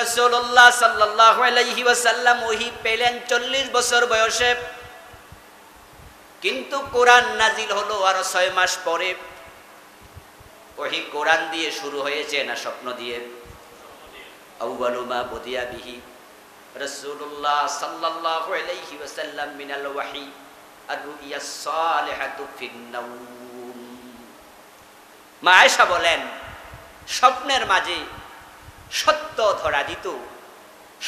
রাসূলুল্লাহ সাল্লাল্লাহু আলাইহি ওয়াসাল্লাম ওহী পেলেন 40 বছর বয়সে, কিন্তু কোরআন নাজিল হলো আরো 6 মাস পরে। ওহী কোরআন দিয়ে শুরু হয়েছে না স্বপ্ন দিয়ে? আউয়ালু মা বুদিয়া বিহি রাসূলুল্লাহ সাল্লাল্লাহু আলাইহি ওয়াসাল্লাম মিনাল ওয়াহী আর-রুইয়া সালিহাতু ফিন-নাওম। মা আয়েশা বলেন, স্বপ্নের মাঝে সত্য ধরা দিত,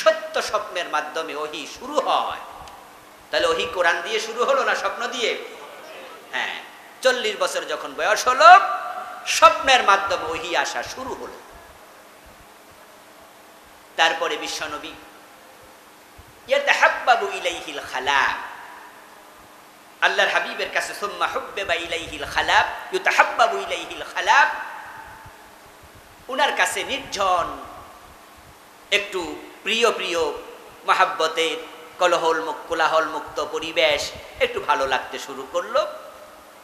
সত্য স্বপ্নের মাধ্যমে ওহী শুরু হয়। তাহলে ওহী কোরআন দিয়ে শুরু হলো না স্বপ্ন দিয়ে? হ্যাঁ, 40 বছর যখন বয়স হলো, স্বপ্নের মাধ্যমে ওহী আসা শুরু হলো। তারপরে বিশ্বনবী ইয়াতাহাব্বাবু ইলাইহিল খালাক, আল্লাহর হাবিবের কাছে সুম্মা হুব্বিবা ইলাইহিল খালাক ইউতাহাব্বাবু ইলাইহিল খালাক, উনার কাছে নির্জন একটু প্রিয় প্রিয় মহাব্বতের কোলাহল মুক্ত পরিবেশ একটু ভালো লাগতে শুরু করলো।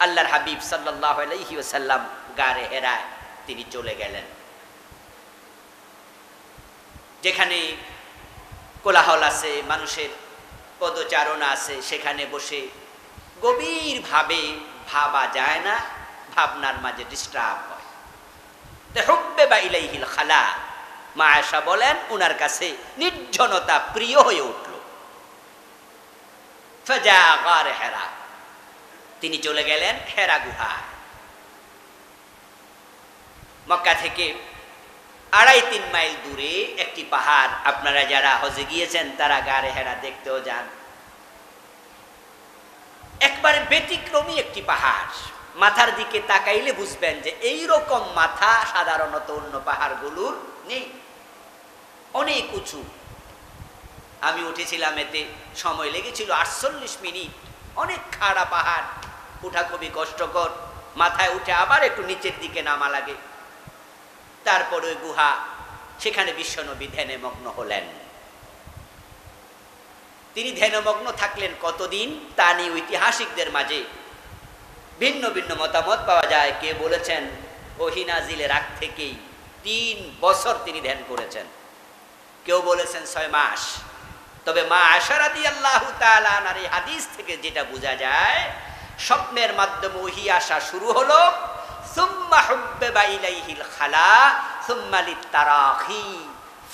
আল্লাহর হাবিব সাল্লাল্লাহু আলাইহি ওয়াসাল্লাম গারে হেরায় তিনি চলে গেলেন। যেখানে কোলাহল আছে, মানুষের পদচারণা আছে, সেখানে বসে গভীরভাবে ভাবা যায় না, ভাবনার মাঝে ডিস্টার্ব হয়। হুব্বিবা ইলাইহিল খালা, মা আয়েশা বলেন উনার কাছে নির্জনতা প্রিয় হয়ে উঠল। ফাজা গার হেরা, তিনি চলে গেলেন হেরা গুহায়। মক্কা থেকে 2.5-3 মাইল দূরে একটি পাহাড়, আপনারা যারা হজে গিয়েছেন তারা গারে হেরা দেখতেও যান। একবারে ব্যতিক্রমী একটি পাহাড়, মাথার দিকে তাকাইলে বুঝবেন যে এইরকম মাথা সাধারণত অন্য পাহাড়গুলোর নেই, অনেক উঁচু। আমি উঠেছিলাম, এতে সময় লেগেছিল 48 মিনিট। অনেক খাড়া পাহাড়, উঠা খুবই কষ্টকর, মাথায় উঠে আবার একটু নিচের দিকে নামা লাগে। তারপরে ওই গুহা, সেখানে বিশ্বনবী ধ্যানে মগ্ন হলেন। তিনি ধ্যানমগ্ন থাকলেন কতদিন তা নিয়ে ঐতিহাসিকদের মাঝে ভিন্ন ভিন্ন মতামত পাওয়া যায়। কে বলেছেন ওহী নাজিলের আগ থেকেই 3 বছর তিনি ধ্যান করেছেন, কেউ বলেছেন 6 মাস। তবে মা আয়েশা রাদিয়াল্লাহু তাআলা আনহার এই হাদিস থেকে যেটা বোঝা যায়, স্বপ্নের মাধ্যমে ওহী আসা শুরু হলো। সুম্মা হুব্বিবা ইলাইহিল খালা সুম্মা লিত-তারাখি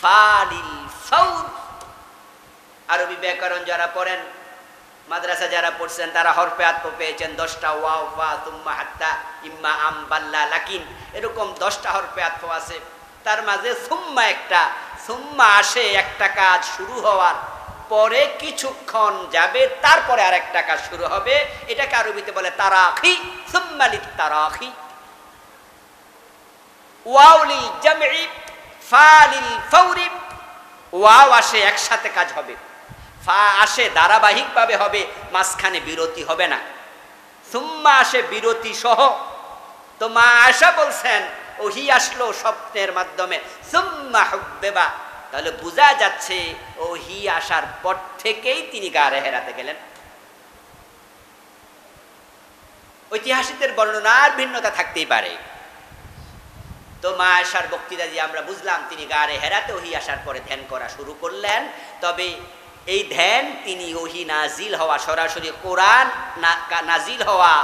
ফালিল ফাউর। আরবি ব্যাকরণ যারা পড়েন, মাদ্রাসা যারা পড়ছেন, তারা হরফে আতফ পেয়েছেন 10টা, ওয়াও ফা সুম্মা হাত্তা ইম্মা আম বাল্লা লাকিন, এরকম 10টা হরফে আতফ আছে। তার মাঝে সুম্মা একটা, সুম্মা আসে একটা কাজ শুরু হওয়ার পরে কিছুক্ষণ যাবে, তারপরে আরেকটা কাজ শুরু হবে। এটাকে আরবিতে বলে তারাখি, সুম্মা লিত-তারাখি। ওয়াও লিল জামঈ ফালিল ফাউরি, ওয়াও আসে একসাথে কাজ হবে, ফা আসে ধারাবাহিকভাবে হবে, মাঝখানে বিরতি হবে না। সুম্মা আসে বিরতি সহ। তো মা আয়েশা বলছেন ওহী আসলো স্বপ্নের মাধ্যমে, সুম্মা হুব্বিবা, তাহলে বোঝা যাচ্ছে ওহী আসার পর থেকেই তিনি গারে হেরাতে গেলেন। ঐতিহাসিকদের বর্ণনার ভিন্নতা থাকতেই পারে। তো মা আয়েশার বক্তৃতা দিয়ে আমরা বুঝলাম তিনি গারে হেরাতে ওহী আসার পরে ধ্যান করা শুরু করলেন। তবে এই ধ্যান তিনি ওহী নাজিল হওয়া, সরাসরি কোরআন নাজিল হওয়া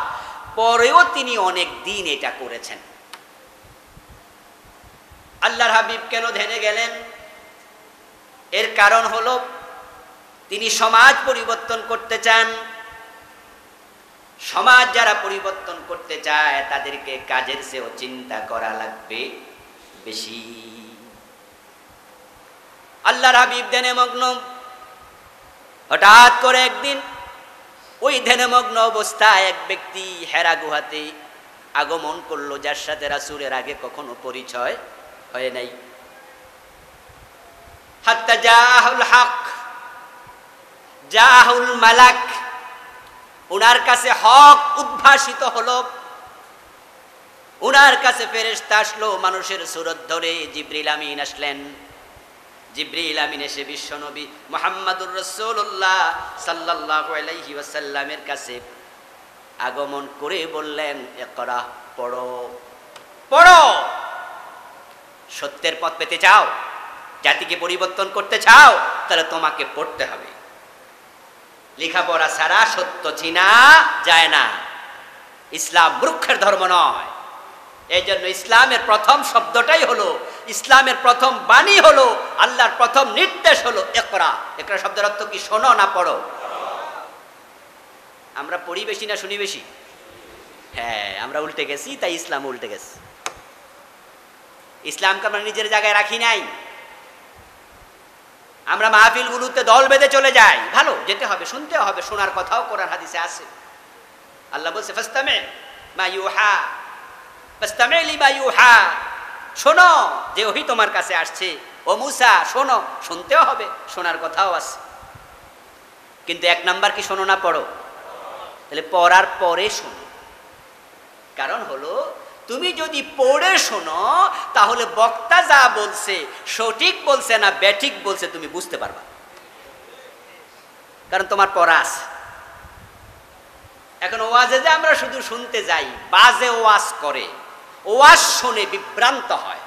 পরেও তিনি অনেক দিন এটা করেছেন। আল্লাহর হাবিব কেন ধ্যানে গেলেন? এর কারণ হলো তিনি সমাজ পরিবর্তন করতে চান। সমাজ যারা পরিবর্তন করতে চায় তাদেরকে কাজের চেয়েও চিন্তা করা লাগবে বেশি। আল্লাহর হাবিব ধ্যানে মগ্ন। হঠাৎ করে একদিন ওই ধ্যানমগ্ন অবস্থায় এক ব্যক্তি হেরা গুহাতে আগমন করলো, যার সাথে রাসূলের আগে কখনো পরিচয় হয় নাই। হাত্তা জাহুল হক, জাহুল মালাক, উনার কাছে হক উদ্ভাসিত হলো। উনার কাছে ফেরেশতা আসলো মানুষের সুরত ধরে। জিবরিল আমিন আসলেন। জিবরিল আমিন এসে বিশ্বনবী মুহাম্মদুর রাসূলুল্লাহ সাল্লাল্লাহু আলাইহি ওয়াসাল্লামের কাছে আগমন করে বললেন, ইকরা, পড়ো পড়ো। সত্যের পথ পেতে চাও? জাতিকে পরিবর্তন করতে চাও তাহলে তোমাকে পড়তে হবে। লেখাপড়া ছাড়া সত্য চিনা যায় না। ইসলাম মূর্খের ধর্ম নয়। এই জন্য ইসলামের প্রথম শব্দটাই হলো, ইসলামের প্রথম বাণী হলো, আল্লাহর প্রথম নির্দেশ হলো ইকরা। ইকরা শব্দের অর্থ কি? শোনো না পড়ো। আমরা পড়ি বেশি না শুনি বেশি? হ্যাঁ, আমরা উল্টে গেছি, তাই ইসলাম উল্টে গেছে। ইসলামকে আমরা নিজের জায়গায় রাখি নাই। আমরা মাহফিলগুলোতে দল বেঁধে চলে যাই। ভালো, যেতে হবে, শুনতে হবে, শোনার কথাও কোরআন হাদিসে আছে। আল্লাহ বলছে ফাস্তামি মা ইউহা, ফাস্তামি লিমা ইউহা, শোনো যে ওহী তোমার কাছে আসছে। ও মুসা শোনো, শুনতেও হবে, শোনার কথাও আছে। কিন্তু এক নাম্বার কি? শোনো না পড়ো। তাহলে পড়ার পরে শোনো। কারণ হলো তুমি যদি পড়ে শোনো তাহলে বক্তা যা বলছে সঠিক বলছে না ব্যাঠিক বলছে তুমি বুঝতে পারবা, কারণ তোমার পড়া আছে। এখন ওয়াজে যে আমরা শুধু শুনতে যাই, বাজে ওয়াজ করে, ওয়াজ শুনে বিভ্রান্ত হয়,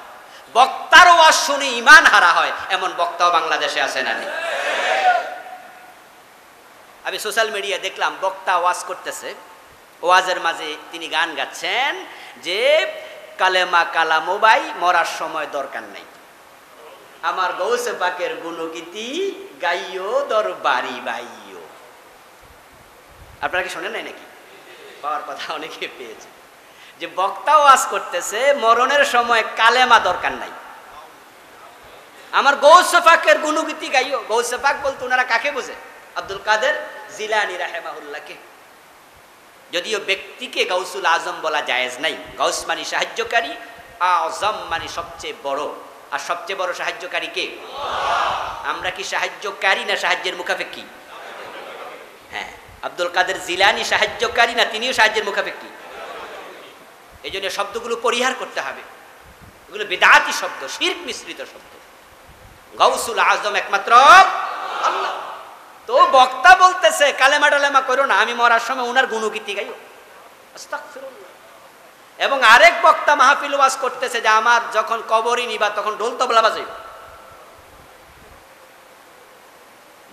বক্তার ওয়াজ শুনে ঈমান হারা হয়, এমন বক্তাও বাংলাদেশে আছে না? নেই? আমি সোশ্যাল মিডিয়া দেখলাম বক্তা ওয়াজ করতেছে, ওয়াজের মাঝে তিনি গান গাচ্ছেন যে কালেমা কালামো ভাই মরার সময় দরকার নাই, আমার গৌসে পাকের গুণগীতি গাইও দরবারি বাইও। আপনারা কি শোনেন নাই নাকি? পাওয়ার কথা অনেকে পেয়েছে যে বক্তা ওয়াজ করতেছে মরণের সময় কালেমা দরকার নাই, আমার গৌসে পাকের গুণগীতি গাইও। গৌসে পাক বলতে ওনারা কাকে বোঝে? আব্দুল কাদের জিলানী রাহিমাহুল্লাহকে। যদিও ব্যক্তিকে গাউসুল আজম বলা জায়েজ নাই। গাউস মানে সাহায্যকারী, আজম মানে সবচেয়ে বড়। আর সবচেয়ে বড় সাহায্যকারী কে? আমরা কি সাহায্যকারী না সাহায্যের মুখাপেক্ষী? হ্যাঁ, আব্দুল কাদের জিলানী সাহায্যকারী না তিনিও সাহায্যের মুখাপেক্ষী? এই জন্য শব্দগুলো পরিহার করতে হবে। এগুলো বিদআতি শব্দ, শিরক মিশ্রিত শব্দ। গাউসুল আজম একমাত্র আল্লাহ। তো বক্তা বলতেছে কালেমা টালেমা করো না, আমি মরার সময় উনার গুণগীতি গাইও, আস্তাগফিরুল্লাহ। এবং আরেক বক্তা মাহফিল ওয়াজ করতেছে যে আমার যখন কবরই নিবা তখন ঢোল তবলা বাজাইব।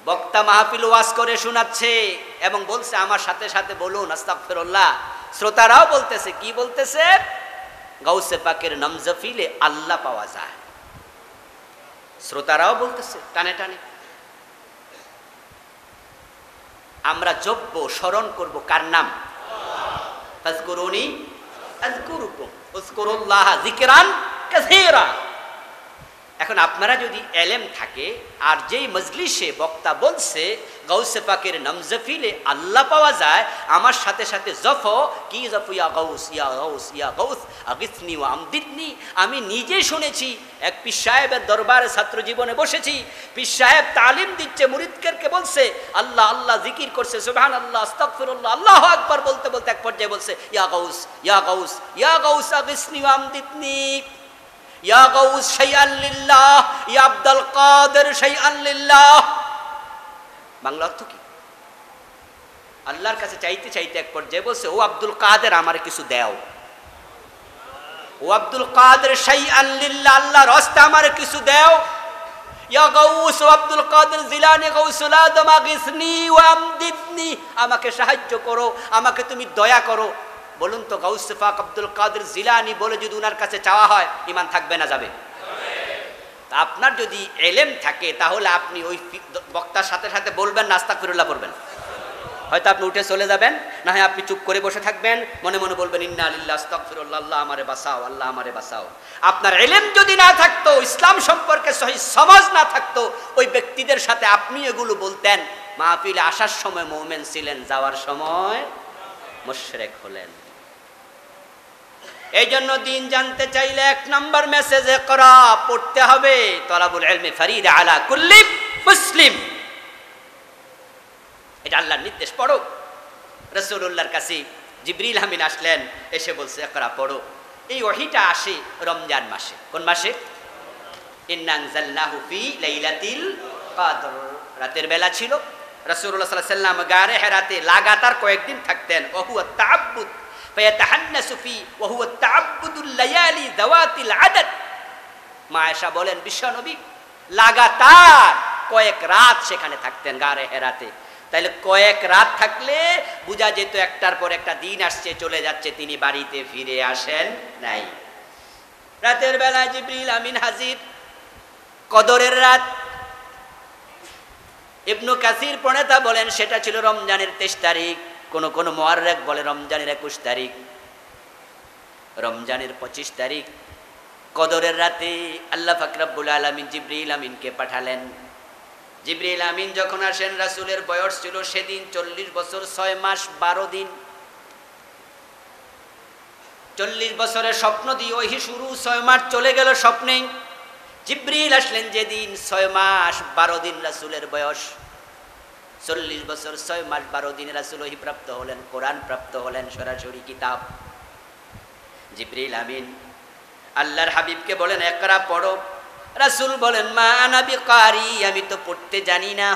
বক্তা মাহফিল ওয়াজ করে শোনাচ্ছে এবং বলছে আমার সাথে সাথে বলুন আস্তাগফিরুল্লাহ। শ্রোতারাও বলতেছে, কি বলতেছে? গাউসে পাকের নামজাফিলে আল্লাহ পাওয়া যায়। শ্রোতারাও বলতেছে টানে টানে। আমরা জপব, স্মরণ করব কার নাম? ফাজকুরুনি আযকুরুকুম উযকুরুল্লাহ যিকরান কাসীরা। এখন আপনারা যদি ইলম থাকে আর যেই মজলিসে বক্তা বলছে গাউসে পাকের নামজাফিলে আল্লাহ পাওয়া যায়, আমার সাথে সাথে জফ কি জফ, ইয়া গাউস ইয়া গাউস ইয়া গাউস আগিসনি ওয়া আমদিদনি। আমি নিজে শুনেছি, এক পীর সাহেবের দরবারে ছাত্র জীবনে বসেছি, পীর সাহেব তালিম দিচ্ছে, মুরিদকে বলছে আল্লাহ আল্লাহ জিকির করছে, সুবহানাল্লাহ আস্তাগফিরুল্লাহ আল্লাহু আকবার বলতে বলতে এক পর্যায়ে বলছে ইয়া গাউস ইয়া গাউস ইয়া গাউস আগিসনি ওয়া আমদিদনি, ইয়া গাউস শাইআন লিল্লাহ, ইয়া আব্দুল কাদের শাইআন লিল্লাহ। বাংলা অর্থ কি? আল্লাহর কাছে চাইতে চাইতে এক পর্যায়ে বলছে ও আব্দুল কাদের আমারে কিছু দাও, ও আব্দুল কাদের শাইআন লিল্লাহ, আল্লাহর রাস্তায় আমারে কিছু দাও। ইয়া গাউস ও আব্দুল কাদের জিলানী গাউসুল আজম আগিসনি ওয়া আমদিদনি, আমাকে সাহায্য করো, আমাকে তুমি দয়া করো। বলুন তো গাউসে পাক আব্দুল কাদের জিলানী বলে যদি উনার কাছে চাওয়া হয় ঈমান থাকবে না যাবে? আপনার যদি ইলম থাকে তাহলে আপনি ওই বক্তার সাথে সাথে বলবেন না আস্তাগফিরুল্লাহ পড়বেন। হয়তো আপনি উঠে চলে যাবেন, না হয় আপনি চুপ করে বসে থাকবেন, মনে মনে বলবেন ইন্না লিল্লাহি আস্তাগফিরুল্লাহ, আল্লাহ আমারে বাঁচাও, আল্লাহ আমারে বাঁচাও। আপনার ইলম যদি না থাকতো, ইসলাম সম্পর্কে সহিহ সমাজ না থাকতো, ওই ব্যক্তিদের সাথে আপনি এগুলো বলতেন, মাহফিলে আসার সময় মুমিন ছিলেন, যাওয়ার সময় মুশরিক হলেন। এই জন্য দিন জানতে চাইলে এক নাম্বার মেসেজ ইকরা পড়তে হবে। তলাবুল ইলমি ফরিদা আলা কুল্লি মুসলিম, এটা আল্লাহর নির্দেশ, পড়ো। রাসূলুল্লাহর কাছে জিবরিল আমিন আসলেন, এসে বলছে ইকরা পড়ো। এই ওহীটা আসে রমজান মাসে। কোন মাসে? ইন্না আনজালনাহু ফি লাইলাতিল কদর, রাতের বেলা ছিল। রাসূলুল্লাহ সাল্লাল্লাহু আলাইহি ওয়াসাল্লাম গারে হেরাতে লাগাতার কয়েকদিন থাকতেন। ওহুয়া তাআব্বুদ ফায়াতাহান্নাসু ফি ওয়া হুয়া তাআব্বুদুল লায়ালি যাওয়াতিল আদাদ। মা আয়েশা বলেন বিশ্বনবী লাগাতার কয়েক রাত সেখানে থাকতেন গারে হেরাতে। তাইলে কয়েক রাত থাকলে বোঝা যেত একটার পর একটা দিন আসছে চলে যাচ্ছে, তিনি বাড়িতে ফিরে আসেন নাই। রাতের বেলা জিবরিল আমিন হাজির, কদরের রাত। ইবনু কাসির প্রণেতা বলেন সেটা ছিল রমজানের 23 তারিখ, কোন কোন মুআররিখ বলে রমজানের 21 তারিখ। রমজানের 25 তারিখ কদরের রাতে আল্লাহ পাক রব্বুল আলামিন জিবরিল আমিনকে পাঠালেন। জিবরিল আমিন যখন আসেন, রাসূলের বয়স ছিল সেদিন 40 বছর 6 মাস 12 দিন। 40 বছরের স্বপ্ন দিয়ে ওহি শুরু, 6 মাস চলে গেল স্বপ্নে। জিবরিল আসলেন যেদিন 6 মাস 12 দিন রাসূলের বয়স। 40 বছর 6 মাস 12 দিন রাসূল ওহি প্রাপ্ত হলেন, কোরআন প্রাপ্ত হলেন, সরাসরি কিতাব। জিবরিল আমিন আল্লাহর হাবিবকে বলেন ইকরা পড়ো। রাসূল বলেন মা আনা বিকারি, আমি তো পড়তে জানি না।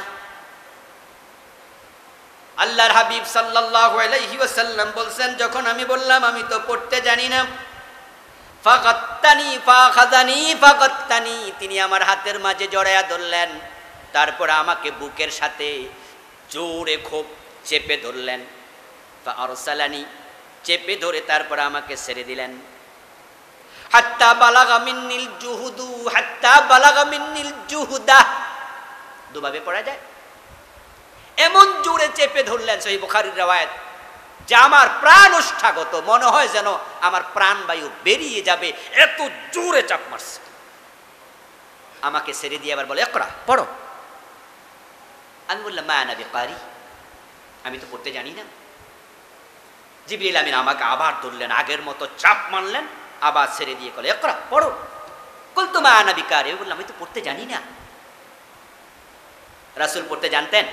আল্লাহর হাবিব সাল্লাল্লাহু আলাইহি ওয়াসাল্লাম বলছেন যখন আমি বললাম আমি তো পড়তে জানি না, ফাকাত্তানি ফাখাযানি ফাকাত্তানি, তিনি আমার হাতের মাঝে জড়ায়া ধরলেন, তারপর আমাকে বুকের সাথে জোরে খুব চেপে ধরলেন। ফাআরসালানি, চেপে ধরে তারপর আমাকে ছেড়ে দিলেন। হাত্তা বালাগা মিন্নিল জুহুদু, হাত্তা বালাগা মিন্নিল জুহুদা, দুভাবে পড়া যায়। এমন জোরে চেপে ধরলেন, সহিহ বুখারীর riwayat, যে আমার প্রাণ ওষ্ঠাগত, মনে হয় যেন আমার প্রাণবায়ু বেরিয়ে যাবে, এত জোরে চাপ মারছে। আমাকে ছেড়ে দিয়ে আবার বলে ইকরা পড়ো। আমি বললাম মা আনা বিকারি, আমি তো পড়তে জানি না। জিবরিল আমিন আমাকে আবার ধরলেন, আগের মতো চাপ মারলেন, আবার ছেড়ে দিয়ে বলে ইকরা পড়ো। কুলতু মা আনা বিকারি, আমি বললাম আমি তো পড়তে জানি না। রাসূল পড়তে জানতেন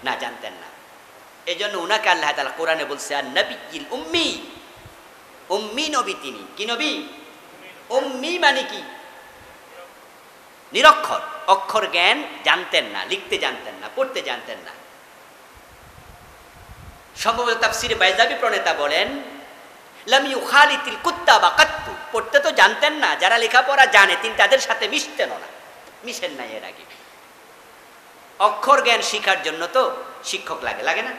না? জানতেন না। এই জন্য উনাকে আল্লাহ তাআলা কোরআনে বলছে আর নবিয়্যিল উম্মি, উম্মি নবী তিনি। কি নবী? উম্মি মানে কি? নিরক্ষর, অক্ষর জ্ঞান জানতেন না, লিখতে জানতেন না, পড়তে জানতেন না। সম্ভবত তাফসিরে বাইজাবি প্রণেতা বলেন লাম ইউখালিতিল কুত্তাবা কাত্তু, পড়তে তো জানতেন না, যারা লেখাপড়া জানে তিনি তাদের সাথে মিশতেন না, মিশেন না এর আগে। অক্ষর জ্ঞান শিখার জন্য তো শিক্ষক লাগে, লাগে না?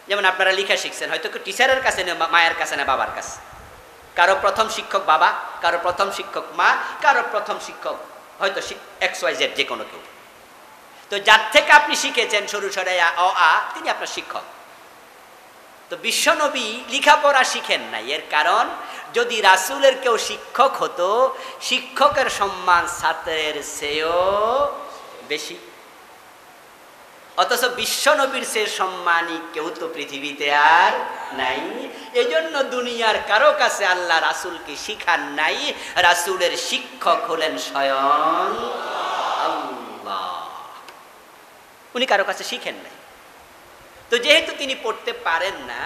যেমন আপনারা লেখা শিখছেন, হয়তো টিচারের কাছে না, মায়ের কাছে না বাবার কাছে। কারো প্রথম শিক্ষক বাবা, কারো প্রথম শিক্ষক মা, কারো প্রথম শিক্ষক হয়তো XYZ যে কোনো কেউ। তো যার থেকে আপনি শিখেছেন সরু সরে অ আ, তিনি আপনার শিক্ষক। তো বিশ্বনবী লেখাপড়া শিখেন নাই, এর কারণ যদি রাসূলের কেউ শিক্ষক হতো, শিক্ষকের সম্মান ছাত্রের চেয়েও বেশি। অথচ বিশ্বনবীর সে সম্মানী কেউ তো পৃথিবীতে আর নাই। এজন্য দুনিয়ার কারো কাছে আল্লাহ রাসূলকে শিখান নাই, রাসূলের শিক্ষক হলেন স্বয়ং আল্লাহ। উনি কারো কাছে শিখেন নাই। তো যেহেতু তিনি পড়তে পারেন না,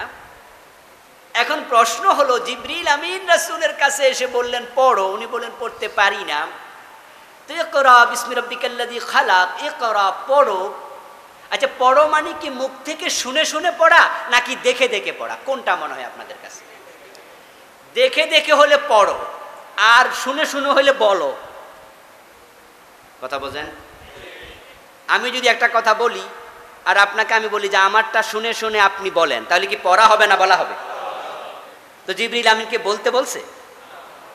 এখন প্রশ্ন হলো জিবরিল আমিন রাসূলের কাছে এসে বললেন পড়ো, উনি বললেন পড়তে পারি না। তো ইকরা বিসমি রাব্বিকাল্লাযী খালাক, ইকরা পড়ো। আচ্ছা, পড়ো মানে কি মুখ থেকে শুনে শুনে পড়া নাকি দেখে দেখে পড়া? কোনটা মনে হয় আপনাদের কাছে? দেখে দেখে হলে পড়ো, আর শুনে শুনে হলে বলো। কথা বোঝেন? আমি যদি একটা কথা বলি আর আপনাকে আমি বলি যে আমারটা শুনে শুনে আপনি বলেন, তাহলে কি পড়া হবে না বলা হবে? তো জিবরিল আমিনকে বলতে বলছে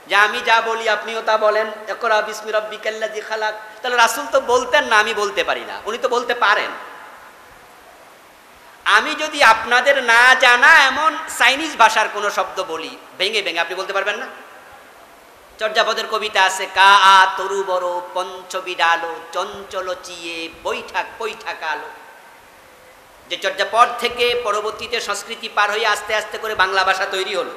যে আমি যা বলি আপনিও তা বলেন, ইকরা বিসমি রাব্বিকাল্লাযী খালাক। তাহলে রাসূল তো বলতেন না আমি বলতে পারি না, উনি তো বলতে পারেন। আমি যদি আপনাদের না জানা এমন চাইনিজ ভাষার কোনো শব্দ বলি ভেঙে ভেঙে, আপনি বলতে পারবেন না? চর্যাপদের কবিতা আছে, কা আ তরু বড় পঞ্চবিডালো চঞ্চল চিয়ে বৈঠাক বৈঠাকালো, যে চর্যাপদ থেকে পরবর্তীতে সংস্কৃতি পার হয়ে আস্তে আস্তে করে বাংলা ভাষা তৈরি হলো।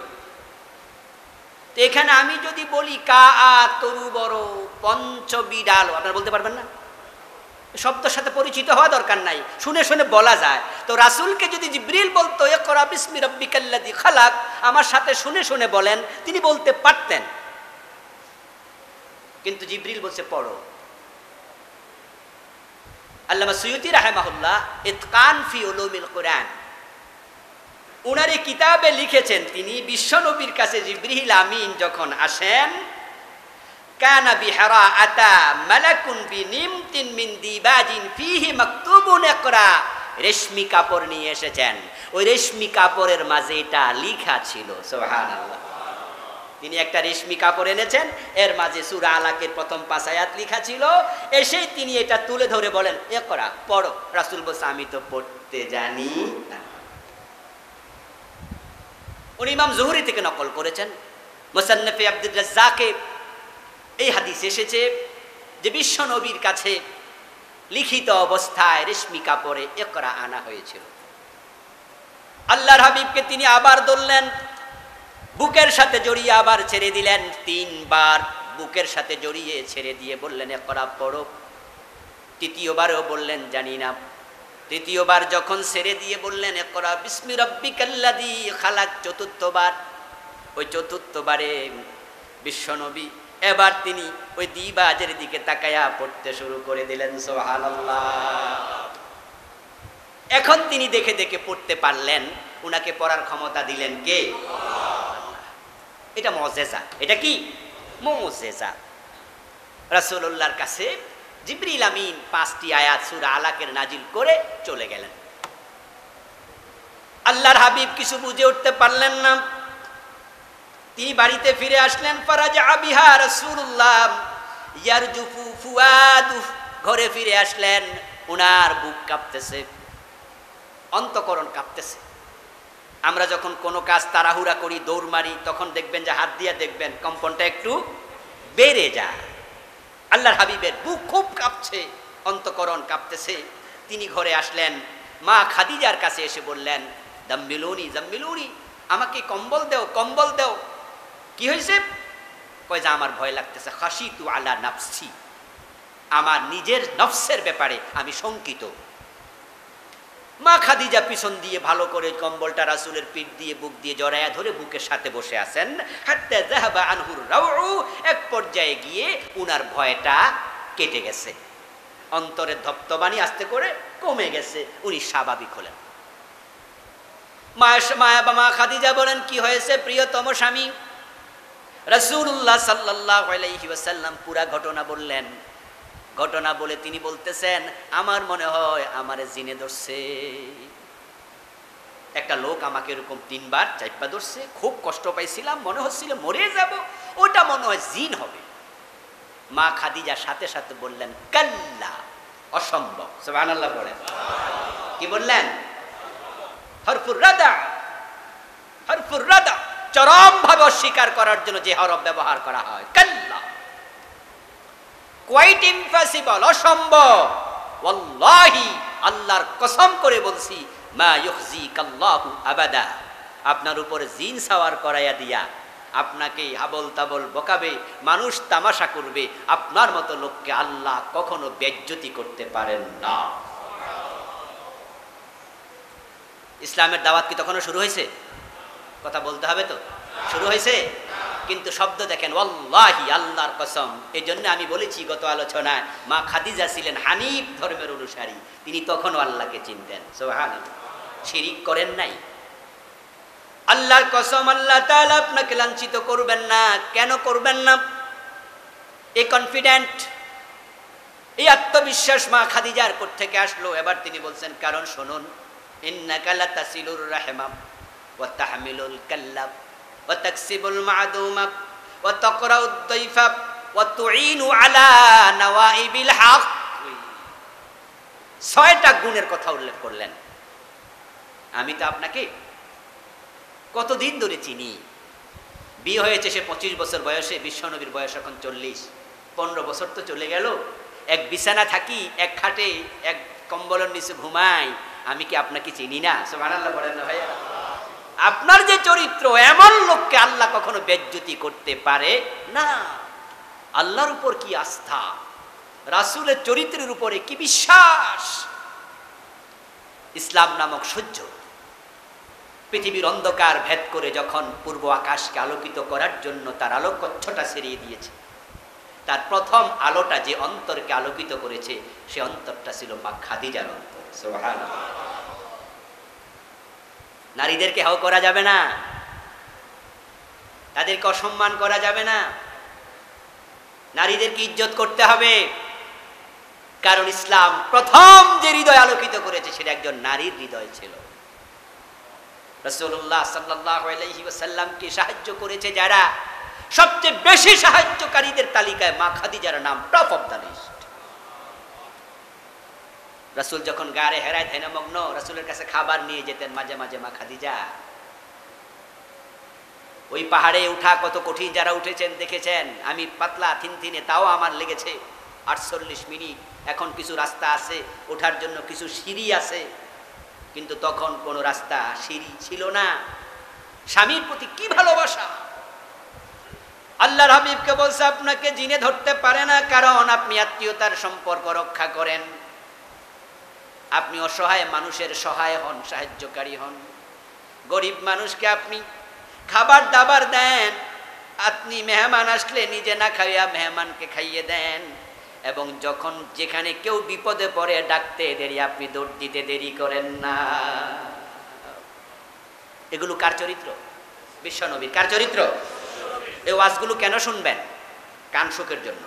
তো এখানে আমি যদি বলি কা আ তরু বড় পঞ্চবিডালো, আপনারা বলতে পারবেন না? শব্দের সাথে পরিচিত হওয়া দরকার নাই, শুনে শুনে বলা যায়। তো রাসূলকে যদি জিবরিল বলতো ইকরা বিসমি রাব্বিকাল্লাযী খালাক, আমার সাথে শুনে শুনে বলেন, তিনি বলতে পারতেন। কিন্তু জিবরিল বলছে পড়ো। আল্লামা সুয়ুতী রাহিমাহুল্লাহ ইতকান ফি উলুমিল কুরআন, উনার এই কিতাবে লিখেছেন তিনি বিশ্বনবীর কাছে জিবরিল আমিন যখন আসেন কানা বিহারা আতা মালাকুন বিনিমতিন মিন দিবাজিন ফিহি মাকতুবুন ইকরা, রেশমি কাপড় নিয়ে এসেছেন, ওই রেশমি কাপড়ের মাঝে এটা লেখা ছিল। সুবহানাল্লাহ। তিনি একটা রেশমি কাপড় এনেছেন, এর মাঝে সূরা আলাকের প্রথম 5 আয়াত লেখা ছিল। এসেই তিনি এটা তুলে ধরে বলেন, ইকরা, পড়ো। রাসূল বলছে, আমি তো পড়তে জানি না। উনি ইমাম জুহরি থেকে নকল করেছেন। মুসান্নাফে আব্দুর রাজ্জাকে এই হাদিস এসেছে যে বিশ্ব নবীর কাছে লিখিত অবস্থায় রেশমি কাপড়ে ইকরা আনা হয়েছিল। আল্লাহর হাবিবকে তিনি আবার ধরলেন, বুকের সাথে জড়িয়ে আবার ছেড়ে দিলেন। 3 বার বুকের সাথে জড়িয়ে ছেড়ে দিয়ে বললেন, ইকরা, পড়ো। তৃতীয়বারও বললেন, জানি না। তৃতীয়বার যখন ছেড়ে দিয়ে বললেন, ইকরা বিসমি রাব্বিকাল্লাযী খালাক, চতুর্থবার, ওই চতুর্থবারে বিশ্বনবী এবার তিনি ওই দিবাজের দিকে তাকায়া পড়তে শুরু করে দিলেন। সুবহানাল্লাহ। এখন তিনি দেখে দেখে পড়তে পারলেন, উনাকে পড়ার ক্ষমতা দিলেন কে? আল্লাহ। এটা মুজিজা। এটা কি? মুজিজা। রাসূলুল্লাহর কাছে জিবরিল আমিন 5টি আয়াত সূরা আলাকের নাজিল করে চলে গেলেন। আল্লাহর হাবিব কিছু বুঝে উঠতে পারলেন না। তিনি বাড়িতে ফিরে আসলেন। ফারাজা বিহা রাসূলুল্লাহ ইয়ারজুফু ফুয়াদু, ঘরে ফিরে আসলেন, উনার বুক কাঁপতেছে, অন্তঃকরণ কাঁপতেছে। আমরা যখন কোনো কাজ তাড়াহুড়া করি, দৌড় মারি, তখন দেখবেন যে হাত দিয়ে দেখবেন কম্পনটা একটু বেড়ে যায়। আল্লাহর হাবিবের বুক খুব কাঁপছে, অন্তঃকরণ কাঁপতেছে। তিনি ঘরে আসলেন, মা খাদিজার কাছে এসে বললেন, জাম্মিলুনি জাম্মিলুনি, আমাকে কম্বল দাও, কম্বল দাও। কি হয়েছে? কয় যে আমার ভয় লাগতেছে, খাশিতু আলা নাফসি, আমার নিজের নফসের ব্যাপারে আমি শঙ্কিত। মা খাদিজা পিছন দিয়ে ভালো করে কম্বলটা রাসূলের পিঠ দিয়ে বুক দিয়ে জড়ায়া ধরে বুকের সাথে বসে আছেন। হাত্তা যাহাবা আনহুর রাউ, এক পর্যায়ে গিয়ে উনার ভয়টা কেটে গেছে, অন্তরের ধপ্তবানি আস্তে করে কমে গেছে, উনি স্বাভাবিক হলেন। মা খাদিজা বলেন, কি হয়েছে প্রিয়তম স্বামী? রাসূলুল্লাহ সাল্লাল্লাহু আলাইহি ওয়াসাল্লাম পুরা ঘটনা বললেন। ঘটনা বলে তিনি বলতেছেন, আমার মনে হয় আমারে জিনে ধরছে। একটা লোক আমাকে এরকম 3 বার চাইপা ধরছে, খুব কষ্ট পাইছিলাম, মনে হচ্ছিল মরে যাব, ওটা মনে হয় জিন হবে। মা খাদিজা সাথে সাথে বললেন, কাল্লা, অসম্ভব। সুবহানাল্লাহ বলেন। কি বললেন? হরফুর রাদা, হরফুর রাদা, চরম ভাবে অস্বীকার করার জন্য যে হরফ ব্যবহার করা হয়, কাল্লা, কোয়াইট ইম্পসিবল, অসম্ভব। ওয়াল্লাহি, আল্লাহর কসম করে বলছি, মা ইউখজিকাল্লাহু আবাদা, আপনার উপরে জিন সাওয়ার করাইয়া দিয়া আপনাকে হাবল তাবল বকাবে, মানুষ তামাশা করবে, আপনার মতো লোককে আল্লাহ কখনো বেজ্জতি করতে পারেন না। ইসলামের দাওয়াত কি তখনও শুরু হয়েছে? কথা বলতে হবে তো, শুরু হয়েছে। কিন্তু শব্দ দেখেন, ওয়াল্লাহি, আল্লাহর কসম। এই জন্য আমি বলেছি গত আলোচনায়, মা খাদিজা ছিলেন হানিফ ধর্মের অনুসারী, তিনি তখনও আল্লাহকে চিনতেন। সুবহানাল্লাহ, শিরিক করেন নাই। আল্লাহর কসম, আল্লাহ তাআলা আপনাকে লাঞ্ছিত করবেন না। কেন করবেন না? এই কনফিডেন্ট, এই আত্মবিশ্বাস মা খাদিজার কোত্থেকে আসলো? এবার তিনি বলছেন, কারণ শুনুন, ইন্নাকা লাতাসিলুর রাহমা ওয়া তাহমিলুল কাল্লাব ওয়া তাকসিবুল মা'দুমা ওয়া তাকরাউদ দাইফা ওয়া তুঈনু আলা নওয়াইবিল হক। 6টা গুণের কথা উল্লেখ করলেন। আমি তো আপনাকে কতদিন ধরে চিনি। বিয়ে হয়েছে সে 25 বছর বয়সে, বিশ্বনবীর বয়স এখন 40। 15 বছর তো চলে গেল। এক বিছানা থাকি, এক খাটে, এক কম্বলের নিচে ঘুমাই, আমি কি আপনাকে চিনি না? সুবহানাল্লাহ বলেন না ভাইয়া? আপনার যে চরিত্র, এমন লোককে আল্লাহ কখনো বেজ্জতি করতে পারে না। আল্লাহর উপর কি আস্থা, রাসূলের চরিত্রের উপরে কি বিশ্বাস। ইসলাম নামক সূর্য পৃথিবীর অন্ধকার ভেদ করে যখন পূর্ব আকাশকে আলোকিত করার জন্য তার আলোকচ্ছটা ছড়িয়ে দিয়েছে, তার প্রথম আলোটা যে অন্তরকে আলোকিত করেছে, সে অন্তরটা ছিল মা খাদিজার অন্তর। সুবহানাল্লাহ। নারীদেরকে হাও করা যাবে না, তাদেরকে অসম্মান করা যাবে না। নারীদেরকে ইজ্জত করতে হবে, কারণ ইসলাম প্রথম যে হৃদয় আলোকিত করেছে সেটা একজন নারীর হৃদয় ছিল। রাসূলুল্লাহ সাল্লাল্লাহু আলাইহি ওয়াসাল্লামকে সাহায্য করেছে যারা, সবচেয়ে বেশি সাহায্যকারীদের তালিকায় মা খাদিজার নাম টপ অফ দ্য লিস্ট। রাসূল যখন গারে হেরায় ধ্যানমগ্ন, রাসূলের কাছে খাবার নিয়ে যেতেন মাঝে মাঝে মা খাদিজা। ওই পাহাড়ে উঠা কত কঠিন, যারা উঠেছেন দেখেছেন। আমি পাতলা থিনথিনে, তাও আমার লেগেছে 48 মিনিট। এখন কিছু রাস্তা আছে ওঠার জন্য, কিছু সিঁড়ি আছে, কিন্তু তখন কোনো রাস্তা সিঁড়ি ছিল না। স্বামীর প্রতি কি ভালোবাসা! আল্লাহর হাবিবকে বলছে আপনাকে জিনে ধরতে পারে না, কারণ আপনি আত্মীয়তার সম্পর্ক রক্ষা করেন, আপনি অসহায় মানুষের সহায় হন, সাহায্যকারী হন। গরিব মানুষকে আপনি খাবার দাবার দেন, আপনি মেহমান আসলে নিজে না খাইয়া মেহমানকে খাইয়ে দেন, এবং যখন যেখানে কেউ বিপদে পড়ে ডাকতে দেরি, আপনি দৌড় দিতে দেরি করেন না। এগুলো কার চরিত্র? বিশ্বনবীর। কার চরিত্র? এই ওয়াজগুলো কেন শুনবেন? কান শোকের জন্য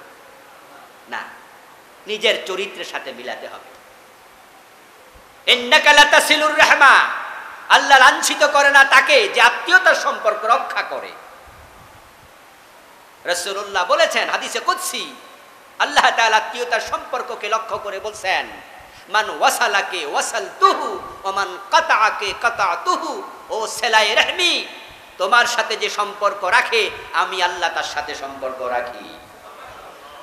না, নিজের চরিত্রের সাথে মিলাতে হবে। ইন্নাকা লাতাসিলুর রাহমা, আল্লাহ লাঞ্ছিত করে না তাকে যে আত্মীয়তার সম্পর্ক রক্ষা করে। রাসূলুল্লাহ বলেছেন হাদিসে কুদসি, আল্লাহ তাআলা আত্মীয়তার সম্পর্ককে লক্ষ্য করে বলছেন, মান ওয়াসালাকে ওয়াসালতুহু ওয়া মান কাতাআকে কাতাতুহু। ও সেলাই রহমি, তোমার সাথে যে সম্পর্ক রাখে আমি আল্লাহ তার সাথে সম্পর্ক রাখি,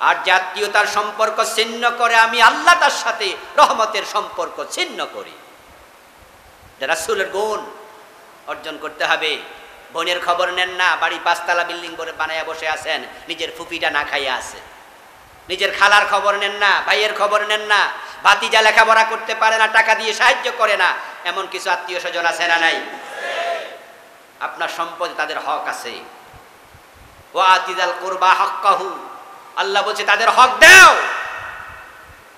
আর যে আত্মীয়তার সম্পর্ক ছিন্ন করে আমি আল্লাহ তার সাথে রহমতের সম্পর্ক ছিন্ন করি। রাসূলের গুণ অর্জন করতে হবে। বোনের খবর নেন না, বাড়ি 5 তলা বিল্ডিং করে বানায়া বসে আছেন, নিজের ফুপিটা না খাইয়া আছে। নিজের খালার খবর নেন না, ভাইয়ের খবর নেন না, ভাতিজা লেখাপড়া করতে পারে না, টাকা দিয়ে সাহায্য করে না, এমন কিছু আত্মীয় স্বজন আছে না নাই? আপনার সম্পদে তাদের হক আছে। ওয়া আতিদাল কুরবা হাক্কাহু, আল্লাহ বলছে তাদের হক দাও।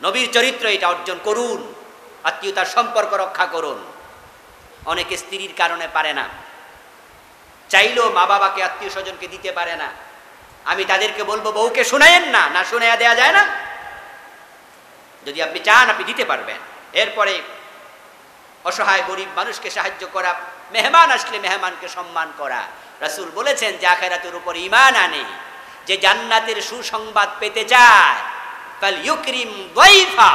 নবীর চরিত্র এটা অর্জন করুন, আত্মীয়তার সম্পর্ক রক্ষা করুন। অনেকে স্ত্রীর কারণে পারে না, চাইলেও মা বাবাকে আত্মীয় স্বজনকে দিতে পারে না। আমি তাদেরকে বলবো বউকে শুনায়েন না, না শুনাইয়া দেয়া যায় না। যদি আপনি চান আপনি দিতে পারবেন। এরপরে অসহায় গরিব মানুষকে সাহায্য করা, মেহমান আসলে মেহমানকে সম্মান করা। রাসূল বলেছেন যে আখিরাতের উপর ঈমান আনে, যে জান্নাতের সুসংবাদ পেতে চায়, ফাল ইউকরিম যায়ফা,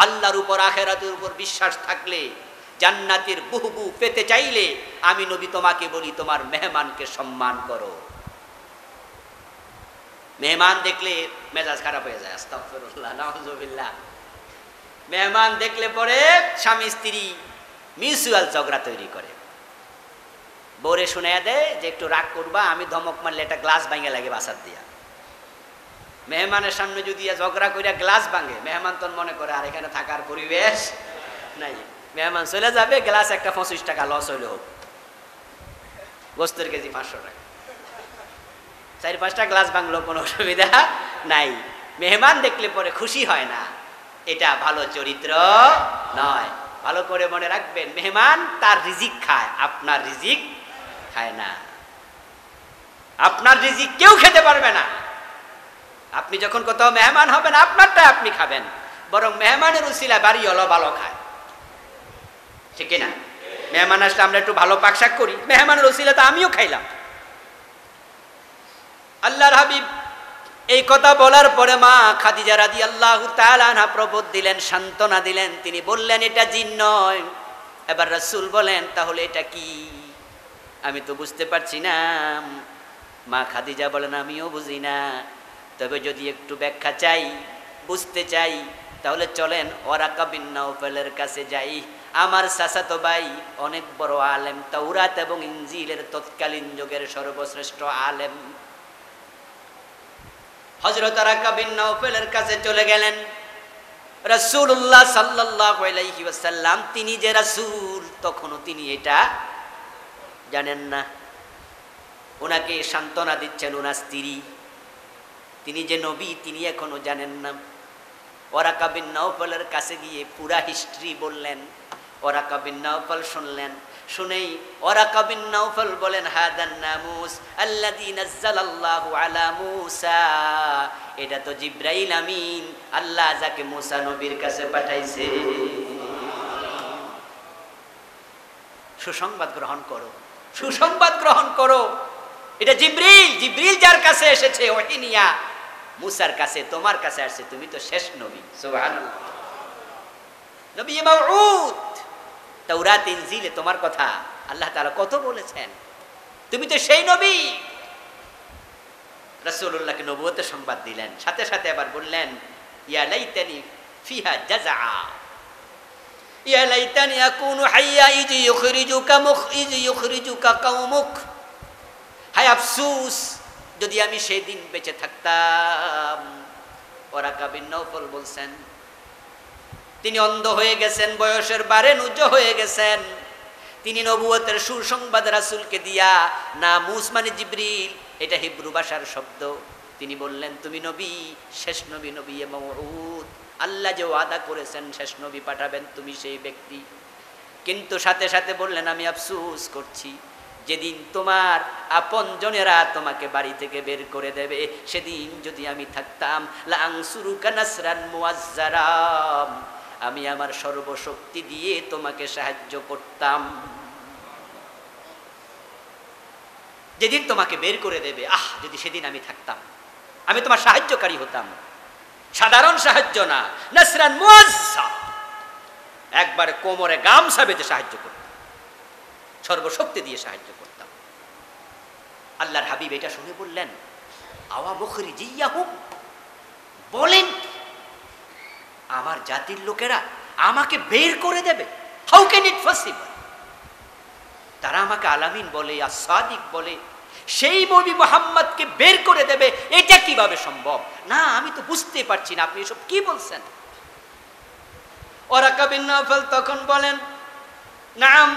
আল্লাহর উপর আখিরাতের উপর বিশ্বাস থাকলে, জান্নাতের বুহবু পেতে চাইলে আমি নবী তোমাকে বলি তোমার মেহমানকে সম্মান করো। মেহমান দেখলে মেজাজ খারাপ হয়ে যায়, আস্তাগফিরুল্লাহ, নাউযুবিল্লাহ। মেহমান দেখলে পরে স্বামী স্ত্রী মিউচুয়াল ঝগড়া তৈরি করে। বউরে শুনাইয়া দেয় যে একটু রাগ করবা, আমি ধমক মারলে একটা গ্লাস ভাঙে লাগে বাসার দিয়া। মেহমানের সামনে যদি ঝগড়া করিয়া গ্লাস ভাঙে, মেহমান তো মনে করে আর এখানে থাকার পরিবেশ নাই, মেহমান চলে যাবে, গ্লাস একটা 25 টাকা লস হইলে হোক, গোস্তের কেজি 500 টাকা, 4-5টা গ্লাস ভাঙলো কোনো অসুবিধা নাই। মেহমান দেখলে পরে খুশি হয় না, এটা ভালো চরিত্র নয়। ভালো করে মনে রাখবেন, মেহমান তার রিজিক খায়, আপনার রিজিক খায় না। আপনার রিজিক কেউ খেতে পারবে না। আপনি যখন কোথাও মেহমান হবেন, আপনারটা আপনি খাবেন, বরং মেহমানের উসিলা বাড়ি হলো ভালো খায়, ঠিক না? মেহমান আসলে আমরা একটু ভালো পাকশাক করি, মেহমানের উসিলা তো আমিও খাইলাম। আল্লাহর হাবিব এই কথা বলার পরে মা খাদিজা রাদিয়াল্লাহু তাআলা আনহা প্রবোধ দিলেন, সান্ত্বনা দিলেন। তিনি বললেন এটা জিন নয়। এবার রাসূল বলেন তাহলে এটা কি? আমি তো বুঝতে পারছি না। মা খাদিজা বলেন আমিও বুঝি না, তবে যদি একটু ব্যাখ্যা চাই, বুঝতে চাই, তাহলে চলেন ওয়ারাকা বিন নাওফালের কাছে যাই। আমার চাচাতো ভাই অনেক বড় আলেম, তাওরাত এবং ইনজিলের তৎকালীন যুগের সর্বশ্রেষ্ঠ আলেম। হযরত ওয়ারাকা বিন নাওফালের কাছে চলে গেলেন। রাসূলুল্লাহ সাল্লাল্লাহু আলাইহি ওয়াসাল্লাম, তিনি যে রাসূল তখনও তিনি এটা জানেন না। ওনাকে সান্ত্বনা দিচ্ছেন ওনার স্ত্রী, তিনি যে নবী তিনি এখনো জানেন না। ওয়ারাকা বিন নাওফালের কাছে গিয়ে পুরা হিস্ট্রি বললেন। ওয়ারাকা বিন নাওফাল শুনলেন। শুনেই ওয়ারাকা বিন নাওফল বলেন হাদান নামুস আল্লাযী নাযালাল্লাহু আলা মূসা, এটা তো জিবরাইল আমিন, আল্লাহ যাকে মূসা নবীর কাছে পাঠাইছে। সুসংবাদ গ্রহণ করো, সুসংবাদ গ্রহণ করো। এটা জিবরিল, জিবরিল যার কাছে এসেছে ওহী নিয়া মূসার কাছে, তোমার কাছে আসছে, তুমি তো শেষ নবী। সুবহানাল্লাহ। নবী মাউউদ, তাওরাত ইনজিলে তোমার কথা আল্লাহ তাআলা কত বলেছেন, তুমি তো সেই নবী। রাসূলুল্লাহকে নবুয়তের সংবাদ দিলেন, সাথে সাথে আবার বললেন ইয়া লাইতানি ফিহা জাযআ, ইয়া লাইতানি আকুনু হাইয়া ইয ইউখরিজুকা কওমুক, হায় আফসোস যদি আমি সেই দিন বেঁচে থাকতাম। ওয়ারাকা বিন নাওফল বলছেন তিনি অন্ধ হয়ে গেছেন, বয়সের বারে নুজ হয়ে গেছেন, তিনি নবুয়তের সুসংবাদ রাসূলকে দিয়া, নামুস মানে জিবরিল, এটা হিব্রু ভাষার শব্দ। তিনি বললেন তুমি নবী, শেষ নবী, নবী মাউউদ, আল্লাহ যে ওয়াদা করেছেন শেষ নবী পাঠাবেন, তুমি সেই ব্যক্তি। কিন্তু সাথে সাথে বললেন আমি আফসোস করছি, যেদিন তোমার আপনজনেরা তোমাকে বাড়ি থেকে বের করে দেবে, সেদিন যদি আমি থাকতাম লা আনসুরুকা নাসরান মুআজ্জারা, আমি আমার সর্বশক্তি দিয়ে তোমাকে সাহায্য করতাম। যেদিন তোমাকে বের করে দেবে, যদি সেদিন আমি থাকতাম, আমি তোমার সাহায্যকারী হতাম। সাধারণ সাহায্য না, নাসরান মুআজ্জা, একবারে কোমরে গামছা বেঁধে সাহায্য করতাম, সর্বশক্তি দিয়ে সাহায্য করতাম। আল্লাহর হাবিব এটা শুনে বললেন আওয়া মুখরিজিয়াহুম, বলেন আমার জাতির লোকেরা আমাকে বের করে দেবে, হাউ ক্যান ইট পসিবল? তারা আমাকে আলামিন বলে, আস-সাদিক বলে, সেই নবী মুহাম্মদকে বের করে দেবে, এটা কিভাবে সম্ভব? না, আমি তো বুঝতে পারছি না আপনি এসব কি বলছেন। ওয়ারাকা বিন নাওফল তখন বলেন নাম,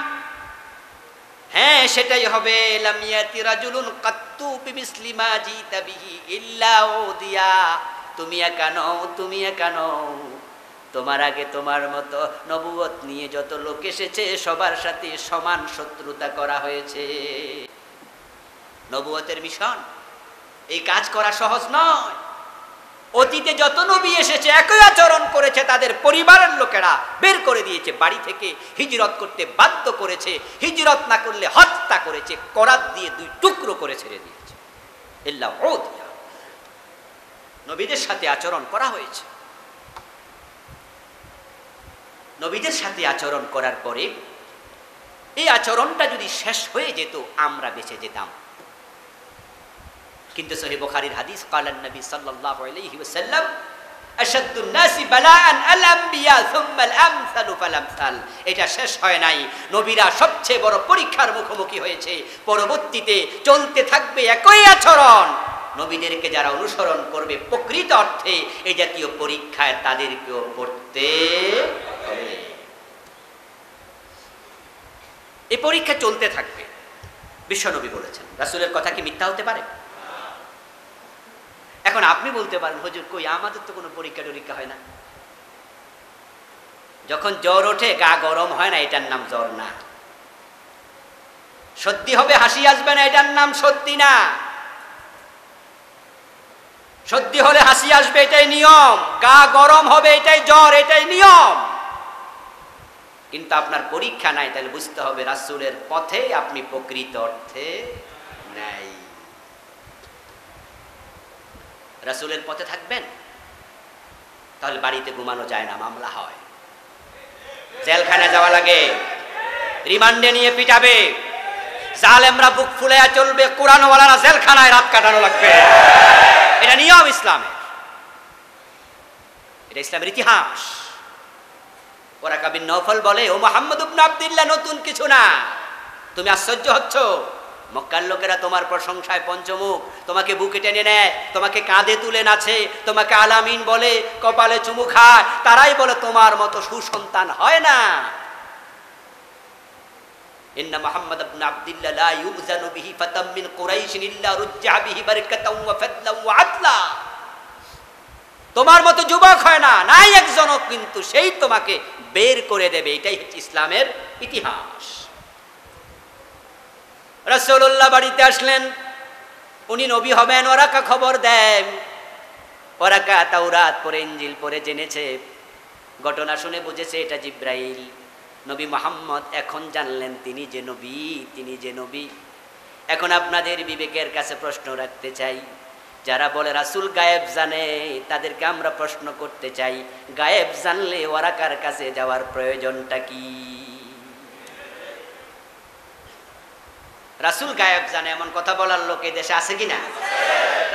হ্যাঁ সেটাই হবে। লাম ইয়াতি রাজুলুন কাত্তু বিমিসলি মা জিতা বিহি ইল্লা উদিয়া, তুমি একা নও, তুমি একা নও, তোমার আগে তোমার মতো নবুয়ত নিয়ে যত লোক এসেছে সবার সাথে সমান শত্রুতা করা হয়েছে। নবুয়তের মিশন, এই কাজ করা সহজ নয়। অতীতে যত নবী এসেছে একই আচরণ করেছে, তাদের পরিবারের লোকেরা বের করে দিয়েছে, বাড়ি থেকে হিজরত করতে বাধ্য করেছে, হিজরত না করলে হত্যা করেছে, করাত দিয়ে দুই টুকরো করে ছেড়ে দিয়েছে। ইল্লা উদিয়া, নবীদের সাথে আচরণ করা হয়েছে। নবীদের সাথে আচরণ করার পরে এই আচরণটা যদি শেষ হয়ে যেত আমরা বেঁচে যেতাম। কিন্তু সহিহ বুখারীর হাদিস কালান নবী সাল্লাল্লাহু আলাইহি ওয়াসাল্লাম আশাদ্দুন নাসি বালাআন আল আমবিয়া সুম্মা আল আমসালু ফাল আমসাল, এটা শেষ হয় নাই। নবীরা সবচেয়ে বড় পরীক্ষার মুখোমুখি হয়েছে, পরবর্তীতে চলতে থাকবে একই আচরণ। নবীদেরকে যারা অনুসরণ করবে প্রকৃত অর্থে এই জাতীয় পরীক্ষায় তাদেরকেও পড়তে হবে। এই পরীক্ষা চলতে থাকবে, বিশ্বনবী বলেছেন। রাসূলের কথা কি মিথ্যা হতে পারে? এখন আপনি বলতে পারেন হুজুর কই আমাদের তো কোনো পরীক্ষা টরীক্ষা হয় না। যখন জ্বর ওঠে গা গরম হয় না, এটার নাম জ্বর না। সর্দি হবে হাসি আসবে না, এটার নাম সর্দি না। সর্দি হলে হাসি আসবে, এটাই নিয়ম। গা গরম হবে, এটাই জ্বর, এটাই নিয়ম। কিন্তু আপনার পরীক্ষা নাই, তাহলে বুঝতে হবে রাসূলের পথে আপনি প্রকৃত অর্থে নাই। রাসূলের পথে থাকবেন, তাহলে বাড়িতে ঘুমানো যায় না, মামলা হয়, জেলখানায় যাওয়া লাগে, রিমান্ডে নিয়ে পিটাবে, জালেমরা বুক ফুলাইয়া চলবে, কোরআনওয়ালারা জেলখানায় রাত কাটানো লাগবে। এটা নিয়ম ইসলামের, এটা ইসলামের ইতিহাস। ওয়ারাকা বিন নাওফল বলে ও মুহাম্মদ ইবনে আব্দুল্লাহ, নতুন কিছু না, তুমি আশ্চর্য হচ্ছ। মক্কার লোকেরা তোমার প্রশংসায় পঞ্চমুখ, তোমাকে বুকে টেনে নেয়, তোমাকে কাঁধে তুলে নাচে, তোমাকে আলামিন বলে, কপালে চুমু খায়, তারাই বলে তোমার মতো সুসন্তান হয় না। ইন্না মুহাম্মদ ইবনে আব্দুল্লাহ লা ইউজানু বিহি ফাতাম মিন কুরাইশ ইল্লা রুজ্জা বিহি বারাকাতাও ওয়া ফাদলাও ওয়া আদলা, তোমার মতো যুবক হয় না, নাই একজনও, কিন্তু সেই তোমাকে বের করে দেবে। এটাই হচ্ছে ইসলামের ইতিহাস। রাসূলুল্লাহ বাড়িতে আসলেন, উনি নবী হবেন, ওরাকা খবর দেন। ওরাকা তাওরাত পড়ে, ইনজিল পড়ে জেনেছে, ঘটনা শুনে বুঝেছে এটা জিব্রাইল। নবী মুহাম্মদ এখন জানলেন তিনি যে নবী, তিনি যে নবী। এখন আপনাদের বিবেকের কাছে প্রশ্ন রাখতে চাই, যারা বলে রাসূল গায়েব জানে, তাদেরকে আমরা প্রশ্ন করতে চাই, গায়েব জানলে ওরাকার কাছে যাওয়ার প্রয়োজনটা কি? রাসূল গায়েব জানে এমন কথা বলার লোক এই দেশে আছে কিনা?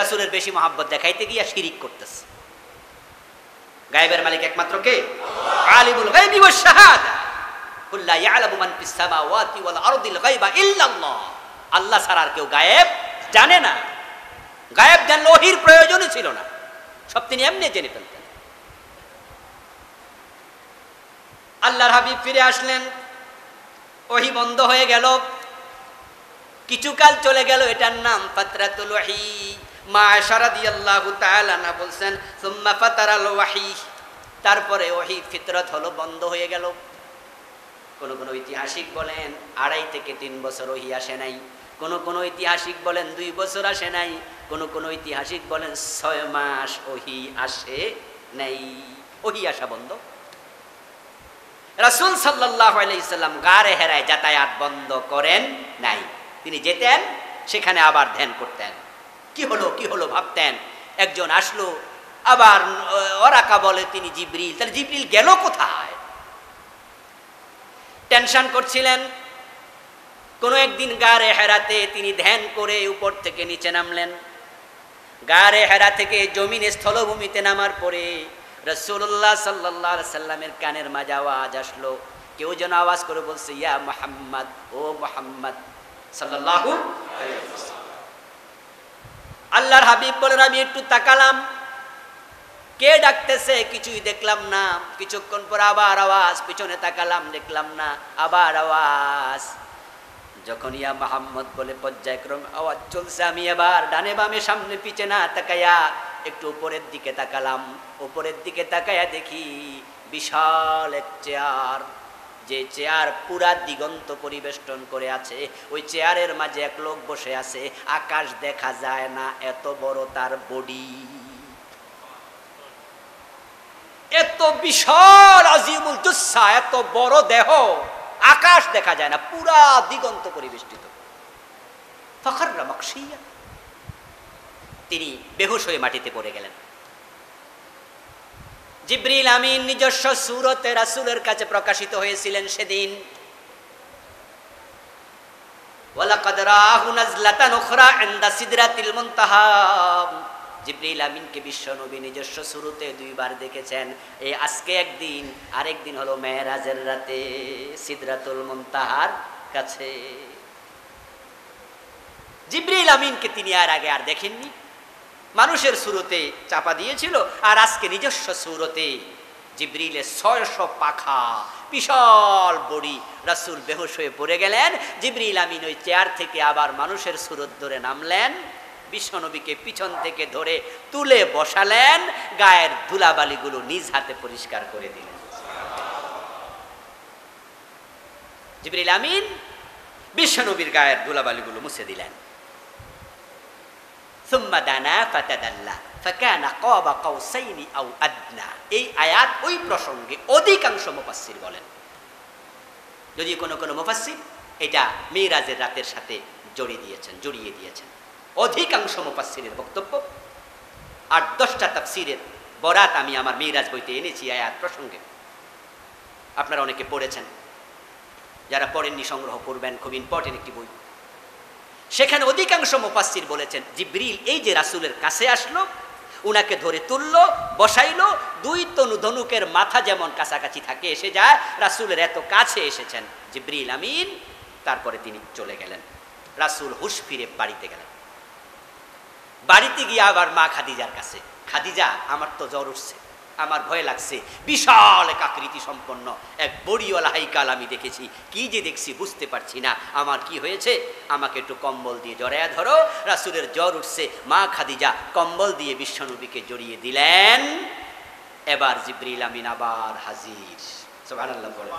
রাসূলের বেশি মহব্বত দেখাইতে গিয়া শিরিক করতেছে। গায়েবের মালিক একমাত্র কে? আলিমুল গায়বি ওয়াশ শাহাদা, কুল লা ইয়ালামু মান ফিস সামাওয়াতি ওয়াল আরদিল গায়বা ইল্লাল্লাহ। আল্লাহ ছাড়া আর কেউ গায়েব জানে না। গায়েব জানলে ওহির প্রয়োজনই ছিল না, সব তিনি এমনি জেনে ফেলতেন। আল্লাহর হাবিব ফিরে আসলেন, ওহি বন্ধ হয়ে গেল, কিছুকাল চলে গেল, এটার নাম ফাতরাতুল ওয়াহি। মা আয়েশা রাদিয়াল্লাহু তাআলা আনহা বলছেন, সুম্মা ফাতারাল ওয়াহি, তারপরে ওহি ফিতরত হলো, বন্ধ হয়ে গেল। কোন কোন ঐতিহাসিক বলেন 2.5 থেকে 3 বছর ওহি আসে নাই, কোন কোন ঐতিহাসিক বলেন 2 বছর আসে নাই, কোন কোন ঐতিহাসিক বলেন 6 মাস ওহি আসে নাই, ওহি আসা বন্ধ। রাসূল সাল্লাল্লাহু আলাইহি সাল্লাম গারে হেরায় যাতায়াত বন্ধ করেন নাই, তিনি যেতেন, সেখানে আবার ধ্যান করতেন। কি হলো কি হলো ভাবতেন। একজন আসলো, আবার ওরাকা বলে তিনি জিবরিল, তাহলে জিবরিল গেল কোথায়? টেনশন করছিলেন। কোনো একদিন গারে হেরাতে তিনি ধ্যান করে উপর থেকে নিচে নামলেন। গারে হেরা থেকে জমিনে স্থলভূমিতে নামার পরে রাসূলুল্লাহ সাল্লাল্লাহু আলাইহি সাল্লামের কানের মাঝে আওয়াজ আসলো, কেউ যেন আওয়াজ করে বলছে, ইয়া মুহাম্মদ, ও মুহাম্মদ সাল্লাল্লাহু আলাইহি ওয়াসাল্লাম। আল্লাহর হাবিব বলেন, আমি একটু তাকালাম, কে ডাকতেছে কিছুই দেখলাম না। কিছুক্ষণ পর আবার আওয়াজ, পিছনে তাকালাম, দেখলাম না, আবার আওয়াজ। যখন ইয়া মুহাম্মদ বলে পর্যায়ক্রমে আওয়াজ চলছে, আমি এবার ডানে বামে সামনে পিছে না তাকায়া একটু উপরের দিকে তাকালাম। উপরের দিকে তাকায়া দেখি বিশাল এক চেয়ার, যে চেয়ার পুরা দিগন্ত পরিবেষ্টন করে আছে, ওই চেয়ারের মাঝে এক লোক বসে আছে, আকাশ দেখা যায় না, এত বড় তার বডি, এত বিশাল আজিমুল জুসসা, এত বড় দেহ, আকাশ দেখা যায় না, পুরা দিগন্ত পরিবেষ্টিত। ফাখাররা মাকশিয়া, তিনি বেহুশ হয়ে মাটিতে পড়ে গেলেন। জিবরিল আমিন নিজস্ব সূরতে রাসূলের কাছে প্রকাশিত হয়েছিলেন সেদিন। ওয়ালাকাদ রাআহু নাজলাতান উখরা ইনদা সিদরাতিল মুনতাহা। জিবরিল আমিনকে বিশ্বনবী নিজস্ব সূরতে 2 বার দেখেছেন। এই আজকে একদিন, আরেকদিন হলো মেরাজের রাতে সিদরাতুল মুনতাহার কাছে। জিবরিল আমিনকে তিনি আর আগে আর দেখেননি, মানুষের সূরতে চাপা দিয়েছিল, আর আজকে নিজস্ব সূরতে জিবরিলের 600 পাখা, বিশাল বডি। রাসূল বেহুশ হয়ে পড়ে গেলেন। জিবরিল আমিন ওই চেয়ার থেকে আবার মানুষের সূরত ধরে নামলেন, বিশ্বনবীকে পিছন থেকে ধরে তুলে বসালেন, গায়ের ধুলাবালিগুলো নিজ হাতে পরিষ্কার করে দিলেন। জিবরিল আমিন বিশ্বনবীর গায়ের ধুলাবালিগুলো মুছে দিলেন। সুম্মা দানা ফাতাদাল্লা ফাকানা কাবা কাউসাইনি আও আদনা। এই আয়াত ওই প্রসঙ্গে অধিকাংশ মুফাসসির বলেন, যদি কোনো কোনো মুফাসসির এটা মিরাজের রাতের সাথে জড়িয়ে দিয়েছেন। অধিকাংশ মুফাসসিরের বক্তব্য, 8-10টা তাফসীরের বরাত আমি আমার মিরাজ বইতে এনেছি আয়াত প্রসঙ্গে, আপনারা অনেকে পড়েছেন, যারা পড়েননি সংগ্রহ করবেন, খুব ইম্পর্টেন্ট একটি বই। সেখানে অধিকাংশ মুফাসসির বলেছেন জিবরিল এই যে রাসূলের কাছে আসলো, উনাকে ধরে তুললো, বসাইলো, 2 তনু ধনুকের মাথা যেমন কাছাকাছি থাকে এসে যায়, রাসূলের এত কাছে এসেছেন জিবরিল আমিন। তারপরে তিনি চলে গেলেন, রাসূল হুঁশ ফিরে বাড়িতে গেলেন। বাড়িতে গিয়ে আবার মা খাদিজার কাছে, খাদিজা আমার তো জ্বর উঠছে, আমার ভয় লাগছে, বিশাল এক আকৃতি সম্পন্ন এক বড়িওয়ালা হাইকাল আমি দেখেছি, কি যে দেখছি বুঝতে পারছি না, আমার কি হয়েছে, আমাকে একটু কম্বল দিয়ে জড়ায়া ধরো। রাসূলের জ্বর উঠছে, মা খাদিজা কম্বল দিয়ে বিশ্বনবীকে জড়িয়ে দিলেন। এবার জিবরিল আমিন আবার হাজির। সুবহানাল্লাহ বলেন।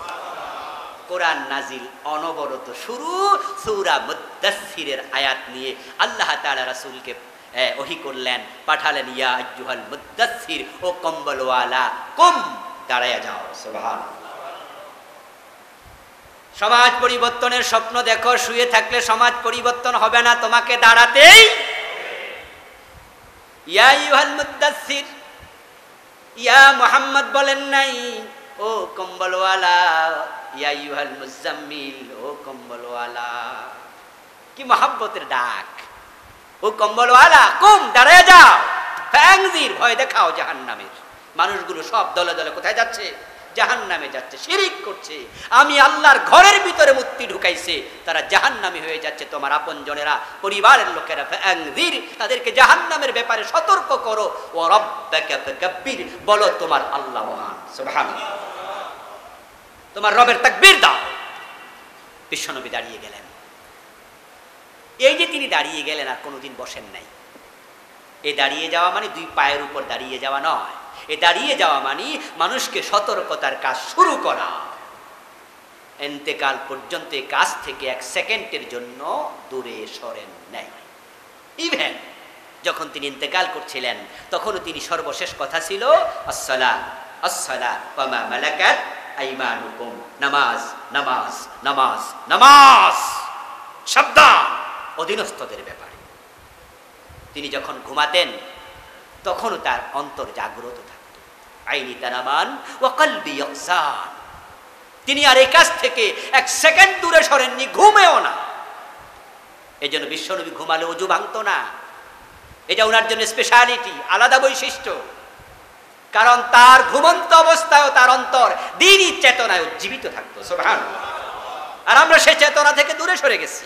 কোরআন নাজিল অনবরত শুরু। সূরা মুদ্দাসসিরের আয়াত নিয়ে আল্লাহ তাআলা রাসূলকে ওহী করলেন, পাঠালেন, ইয়া আইয়ুহাল মুদ্দাসসির, ও কম্বলওয়ালা, কুম, দাঁড়ায়া যাও। সুবহানাল্লাহ। সমাজ পরিবর্তনের স্বপ্ন দেখো, শুয়ে থাকলে সমাজ পরিবর্তন হবে না, তোমাকে দাঁড়াতেই। ইয়া আইয়ুহাল মুদ্দাসসির, ইয়া মুহাম্মদ বলেন নাই, ও কম্বলওয়ালা, ইয়া আইয়ুহাল মুজাম্মিল, ও কম্বলওয়ালা। কি মহব্বতের ডাক! ও কম্বলওয়ালা, কুম, দাঁড়ায় যাও, ফাংজির, ভয় দেখাও জাহান্নামের। মানুষগুলো সব দলে দলে কোথায় যাচ্ছে? জাহান্নামে যাচ্ছে, শিরিক করছে। আমি আল্লাহর ঘরের ভিতরে মূর্তি ঢুকাইছে, তারা জাহান্নামী হয়ে যাচ্ছে। তোমার আপনজনেরা, পরিবারের লোকেরা, ফাংজির, তাদেরকে জাহান্নামের ব্যাপারে সতর্ক করো। ও রব্বাকা ফাকাব্বির, বলো তোমার আল্লাহ মহান। সুবহানাল্লাহ। তোমার রবের তাকবীর দাও। বিশ্বনবী দাঁড়িয়ে গেলেন। এই যে তিনি দাঁড়িয়ে গেলেন, আর কোনোদিন বসেন নাই। এই দাঁড়িয়ে যাওয়া মানে দুই পায়ের উপর দাঁড়িয়ে যাওয়া নয়। এ দাঁড়িয়ে যাওয়া মানে মানুষকে সতর্কতার কাজ শুরু করা। ইন্তেকাল পর্যন্ত এই কাজ থেকে এক সেকেন্ডের জন্য দূরে সরেন নাই। ইভেন যখন তিনি ইন্তেকাল করছিলেন, তখনও তিনি সর্বশেষ কথা ছিল আসসালাত, আসসালাত ওয়া মা মালাকাত আইমানুকুম, নামাজ, নামাজ, নামাজ, নামাজ। সাবধান অধীনস্থদের ব্যাপারে। তিনি যখন ঘুমাতেন, তখনও তার অন্তর জাগ্রত থাকত। আইনি তানামান ওয়া কলবি ইয়াকসান। তিনি আর এই কাজ থেকে এক সেকেন্ড দূরে সরেননি, ঘুমেও না। এই জন্য বিশ্বনবী ঘুমালে ওযু ভাঙত না। এটা ওনার জন্য স্পেশালিটি, আলাদা বৈশিষ্ট্য। কারণ তার ঘুমন্ত অবস্থায়ও তার অন্তর দ্বীনি চেতনায় উজ্জীবিত থাকতো। সুবহানাল্লাহ। আর আমরা সেই চেতনা থেকে দূরে সরে গেছি।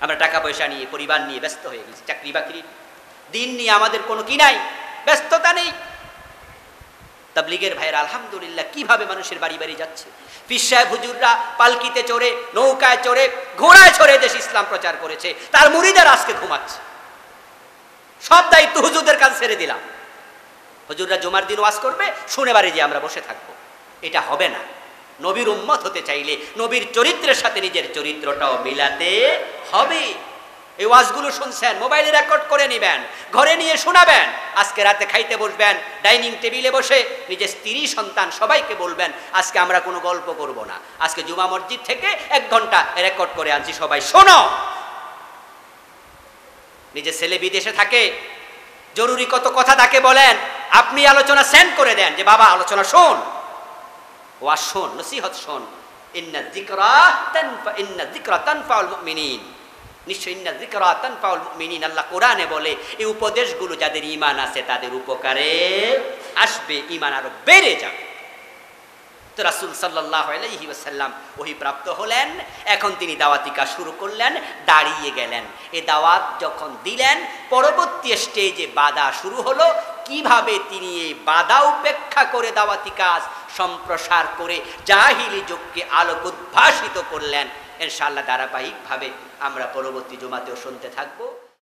আমরা টাকা পয়সা নিয়ে, পরিবার নিয়ে ব্যস্ত হয়ে গেছি, চাকরি বাকরি, দিন নিয়ে আমাদের কোনো কি নাই, ব্যস্ততা নেই। তাবলীগের ভাইয়েরা আলহামদুলিল্লাহ কিভাবে মানুষের বাড়ি বাড়ি যাচ্ছে। পীর সাহেব হুজুররা পালকিতে চড়ে, নৌকায় চড়ে, ঘোড়ায় চড়ে দেশ ইসলাম প্রচার করেছে। তার মুরিদার আজকে ঘুমাচ্ছে। সব দায়িত্ব হুজুরদের কাছে ছেড়ে দিলাম। হুজুররা জুমার দিন ওয়াজ করবে, শুনে বাড়ি যে আমরা বসে থাকবো। এটা হবে না। নবীর উম্মত হতে চাইলে নবীর চরিত্রের সাথে নিজের চরিত্রটাও মিলাতে হবে। এই ওয়াজগুলো শুনছেন, মোবাইলে রেকর্ড করে নেবেন, ঘরে নিয়ে শোনাবেন। আজকে রাতে খাইতে বসবেন, ডাইনিং টেবিলে বসে নিজের স্ত্রী, সন্তান সবাইকে বলবেন, আজকে আমরা কোনো গল্প করব না। আজকে জুমা মসজিদ থেকে 1 ঘন্টা রেকর্ড করে আনছি, সবাই শোনো। নিজের ছেলে বিদেশে থাকে, জরুরি কত কথা তাকে বলেন, আপনি আলোচনা সেন্ড করে দেন যে বাবা আলোচনা শোন, ওয়াজ শোন, নসিহত শোন। ইন্না যিকরা তানফাউল মুমিনিন, নিশ্চয় ইন্না যিকরা তানফাউল মুমিনিন, আল্লাহ কোরআনে বলে এই উপদেশগুলো যাদের ঈমান আছে তাদের উপকারে আসবে, ঈমান আরো বেড়ে যাবে। তো রাসূল সাল্লাল্লাহু আলাইহি ওয়াসাল্লাম ওহী প্রাপ্ত হলেন। এখন তিনি দাওয়াতি কাজ শুরু করলেন, দাঁড়িয়ে গেলেন। এই দাওয়াত যখন দিলেন, পরবর্তী স্টেজে বাধা শুরু হলো। কিভাবে তিনি এই বাধা উপেক্ষা করে দাওয়াতি কাজ সম্প্রসার করে জাহিলি যুগকে আলোক উদ্ভাসিত করলেন, ইনশাআল্লাহ ধারাবাহিকভাবে আমরা পরবর্তী জুমাতেও শুনতে থাকবো।